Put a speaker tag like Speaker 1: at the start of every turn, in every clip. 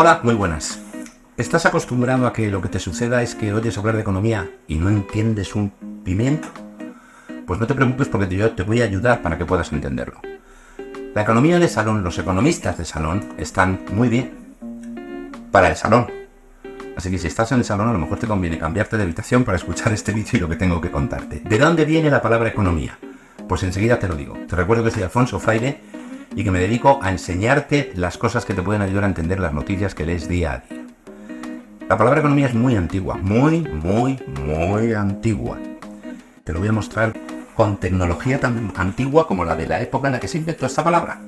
Speaker 1: Hola, muy buenas. ¿Estás acostumbrado a que lo que te suceda es que oyes hablar de economía y no entiendes un pimiento? Pues no te preocupes porque yo te voy a ayudar para que puedas entenderlo. La economía de salón, los economistas de salón, están muy bien para el salón. Así que si estás en el salón, a lo mejor te conviene cambiarte de habitación para escuchar este vídeo y lo que tengo que contarte. ¿De dónde viene la palabra economía? Pues enseguida te lo digo. Te recuerdo que soy Alfonso Fraile y que me dedico a enseñarte las cosas que te pueden ayudar a entender las noticias que lees día a día. La palabra economía es muy antigua, muy antigua. Te lo voy a mostrar con tecnología tan antigua como la de la época en la que se inventó esta palabra.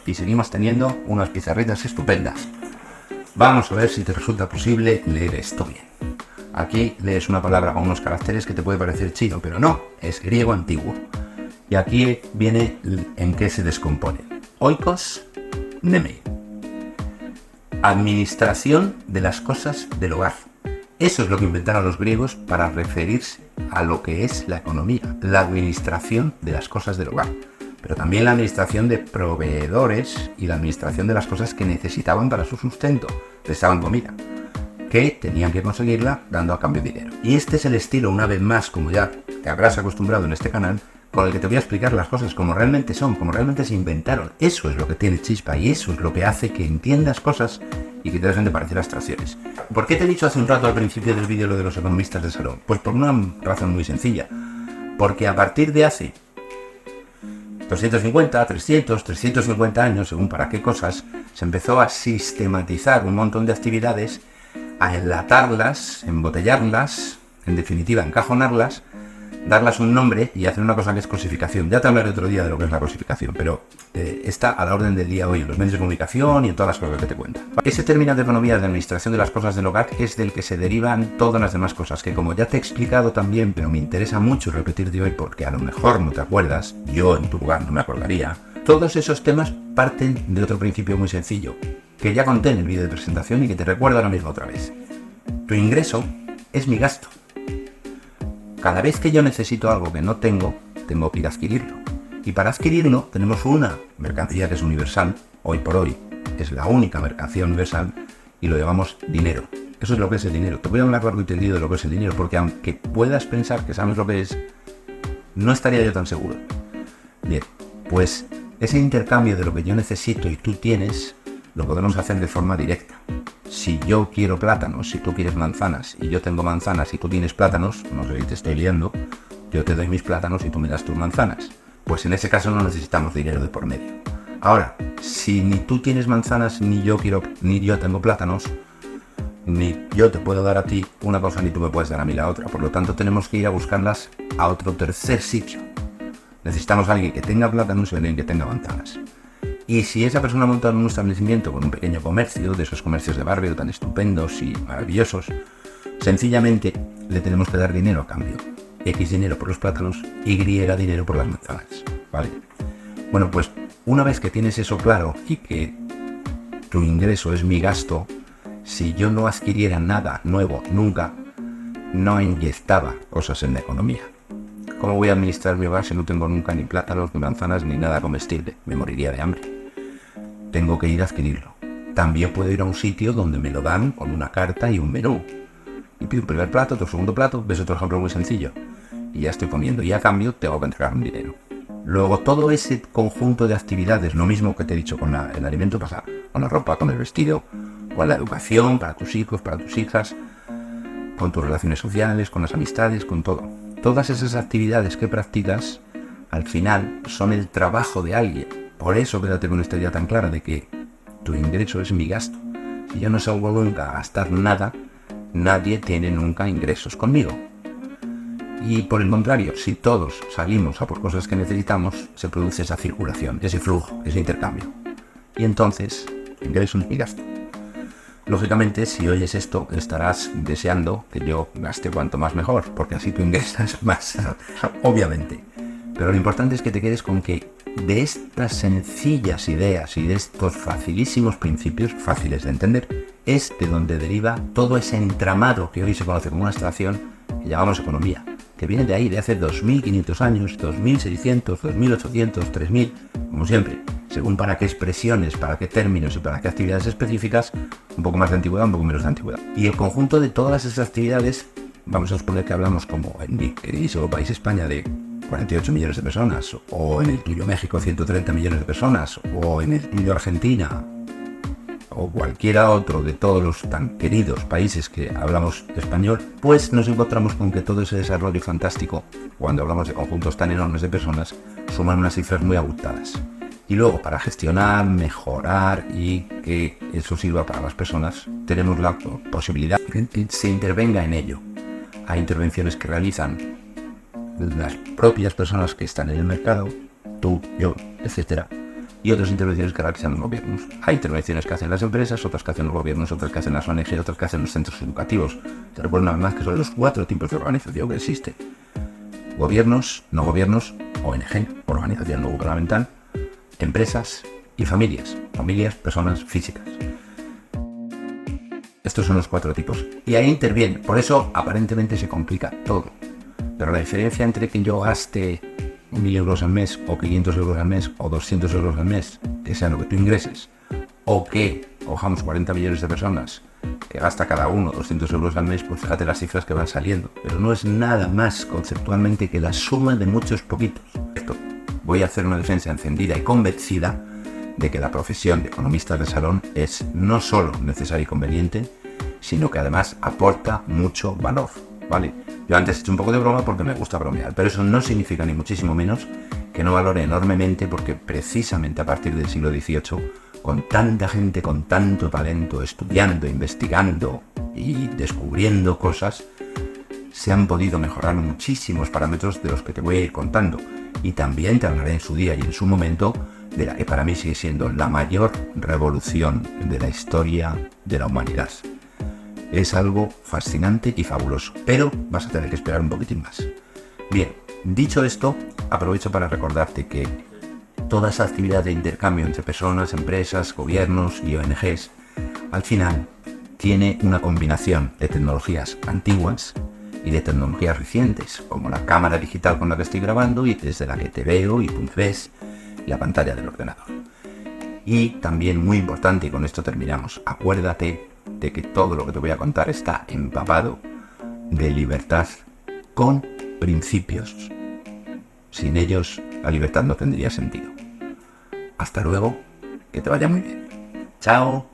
Speaker 1: Y seguimos teniendo unas pizarritas estupendas. Vamos a ver si te resulta posible leer esto bien. Aquí lees una palabra con unos caracteres que te puede parecer chino, pero no, es griego antiguo. Y aquí viene en qué se descompone. Oikos nemei. Administración de las cosas del hogar. Eso es lo que inventaron los griegos para referirse a lo que es la economía, la administración de las cosas del hogar, pero también la administración de proveedores y la administración de las cosas que necesitaban para su sustento, les daban comida, que tenían que conseguirla dando a cambio dinero. Y este es el estilo, una vez más, como ya te habrás acostumbrado en este canal, con el que te voy a explicar las cosas como realmente son, como realmente se inventaron. Eso es lo que tiene chispa y eso es lo que hace que entiendas cosas y que te dejen de parecer abstracciones. ¿Por qué te he dicho hace un rato al principio del vídeo lo de los economistas de salón? Pues por una razón muy sencilla. Porque a partir de hace 250, 300, 350 años, según para qué cosas, se empezó a sistematizar un montón de actividades, a enlatarlas, embotellarlas, en definitiva encajonarlas, darlas un nombre y hacer una cosa que es cosificación. Ya te hablaré otro día de lo que es la cosificación, pero está a la orden del día hoy en los medios de comunicación y en todas las cosas que te cuentan. Ese término de economía de administración de las cosas del hogar es del que se derivan todas las demás cosas, que como ya te he explicado también, pero me interesa mucho repetirte hoy porque a lo mejor no te acuerdas, yo en tu lugar no me acordaría, todos esos temas parten de otro principio muy sencillo, que ya conté en el vídeo de presentación y que te recuerdo ahora mismo otra vez. Tu ingreso es mi gasto. Cada vez que yo necesito algo que no tengo, tengo que ir a adquirirlo. Y para adquirirlo tenemos una mercancía que es universal, hoy por hoy es la única mercancía universal y lo llamamos dinero. Eso es lo que es el dinero. Te voy a hablar largo y tendido de lo que es el dinero porque aunque puedas pensar que sabes lo que es, no estaría yo tan seguro. Bien, pues ese intercambio de lo que yo necesito y tú tienes, lo podemos hacer de forma directa. Si yo quiero plátanos, si tú quieres manzanas y yo tengo manzanas y tú tienes plátanos, no sé si te estoy liando, yo te doy mis plátanos y tú me das tus manzanas. Pues en ese caso no necesitamos dinero de por medio. Ahora, si ni tú tienes manzanas ni yo tengo plátanos, ni yo te puedo dar a ti una cosa ni tú me puedes dar a mí la otra. Por lo tanto tenemos que ir a buscarlas a otro tercer sitio. Necesitamos a alguien que tenga plátanos y alguien que tenga manzanas. Y si esa persona monta un establecimiento con un pequeño comercio, de esos comercios de barrio tan estupendos y maravillosos, sencillamente le tenemos que dar dinero a cambio. X dinero por los plátanos, Y dinero por las manzanas, ¿vale? Bueno, pues una vez que tienes eso claro y que tu ingreso es mi gasto, si yo no adquiriera nada nuevo nunca, no inyectaba cosas en la economía. ¿Cómo voy a administrar mi hogar si no tengo nunca ni plátanos, ni manzanas, ni nada comestible? Me moriría de hambre. Tengo que ir a adquirirlo. También puedo ir a un sitio donde me lo dan con una carta y un menú. Y pido un primer plato, otro segundo plato, ves otro ejemplo muy sencillo. Y ya estoy comiendo y a cambio tengo que entregar un dinero. Luego todo ese conjunto de actividades, lo mismo que te he dicho con el alimento, pasa con la ropa, con el vestido, con la educación para tus hijos, para tus hijas, con tus relaciones sociales, con las amistades, con todo. Todas esas actividades que practicas, al final, son el trabajo de alguien. Por eso quédate con esta idea tan clara de que tu ingreso es mi gasto. Si yo no salgo nunca a gastar nada, nadie tiene nunca ingresos conmigo. Y por el contrario, si todos salimos a por cosas que necesitamos, se produce esa circulación, ese flujo, ese intercambio. Y entonces, tu ingreso es mi gasto. Lógicamente, si oyes esto, estarás deseando que yo gaste cuanto más mejor, porque así tú ingresas más, obviamente. Pero lo importante es que te quedes con que de estas sencillas ideas y de estos facilísimos principios, fáciles de entender, es de donde deriva todo ese entramado que hoy se conoce como una abstracción que llamamos economía, que viene de ahí, de hace 2500 años, 2600, 2800, 3000, como siempre. según para qué expresiones, para qué términos y para qué actividades específicas, un poco más de antigüedad, un poco menos de antigüedad. Y el conjunto de todas esas actividades, vamos a suponer que hablamos como en mi queridísimo país España de 48 millones de personas, o en el tuyo México 130 millones de personas, o en el tuyo Argentina, o cualquiera otro de todos los tan queridos países que hablamos español, pues nos encontramos con que todo ese desarrollo fantástico, cuando hablamos de conjuntos tan enormes de personas, suman unas cifras muy abultadas. Y luego, para gestionar, mejorar y que eso sirva para las personas, tenemos la posibilidad de que se intervenga en ello. Hay intervenciones que realizan las propias personas que están en el mercado, tú, yo, etcétera, y otras intervenciones que realizan los gobiernos. Hay intervenciones que hacen las empresas, otras que hacen los gobiernos, otras que hacen las ONG, otras que hacen los centros educativos. Te recuerdo nada más que son los 4 tipos de organización que existen: gobiernos, no gobiernos, ONG, organización no gubernamental, empresas y familias, personas físicas. Estos son los 4 tipos. Y ahí interviene. Por eso aparentemente se complica todo. Pero la diferencia entre que yo gaste 1.000 euros al mes, o 500 euros al mes, o 200 euros al mes, que sea lo que tú ingreses, o que cojamos 40 millones de personas que gasta cada uno 200 euros al mes, pues fíjate las cifras que van saliendo. Pero no es nada más conceptualmente que la suma de muchos poquitos. Voy a hacer una defensa encendida y convencida de que la profesión de economista de salón es no solo necesaria y conveniente, sino que además aporta mucho valor, ¿vale? Yo antes he hecho un poco de broma porque me gusta bromear, pero eso no significa ni muchísimo menos que no valore enormemente, porque precisamente a partir del siglo XVIII, con tanta gente con tanto talento estudiando, investigando y descubriendo cosas, se han podido mejorar muchísimos parámetros de los que te voy a ir contando. Y también te hablaré en su día y en su momento de la que para mí sigue siendo la mayor revolución de la historia de la humanidad. Es algo fascinante y fabuloso, pero vas a tener que esperar un poquitín más. Bien, dicho esto, aprovecho para recordarte que toda esa actividad de intercambio entre personas, empresas, gobiernos y ONGs, al final tiene una combinación de tecnologías antiguas y de tecnologías recientes, como la cámara digital con la que estoy grabando y desde la que te veo y tú me ves, la pantalla del ordenador. Y también, muy importante, y con esto terminamos, acuérdate de que todo lo que te voy a contar está empapado de libertad con principios. Sin ellos, la libertad no tendría sentido. Hasta luego, que te vaya muy bien. Chao.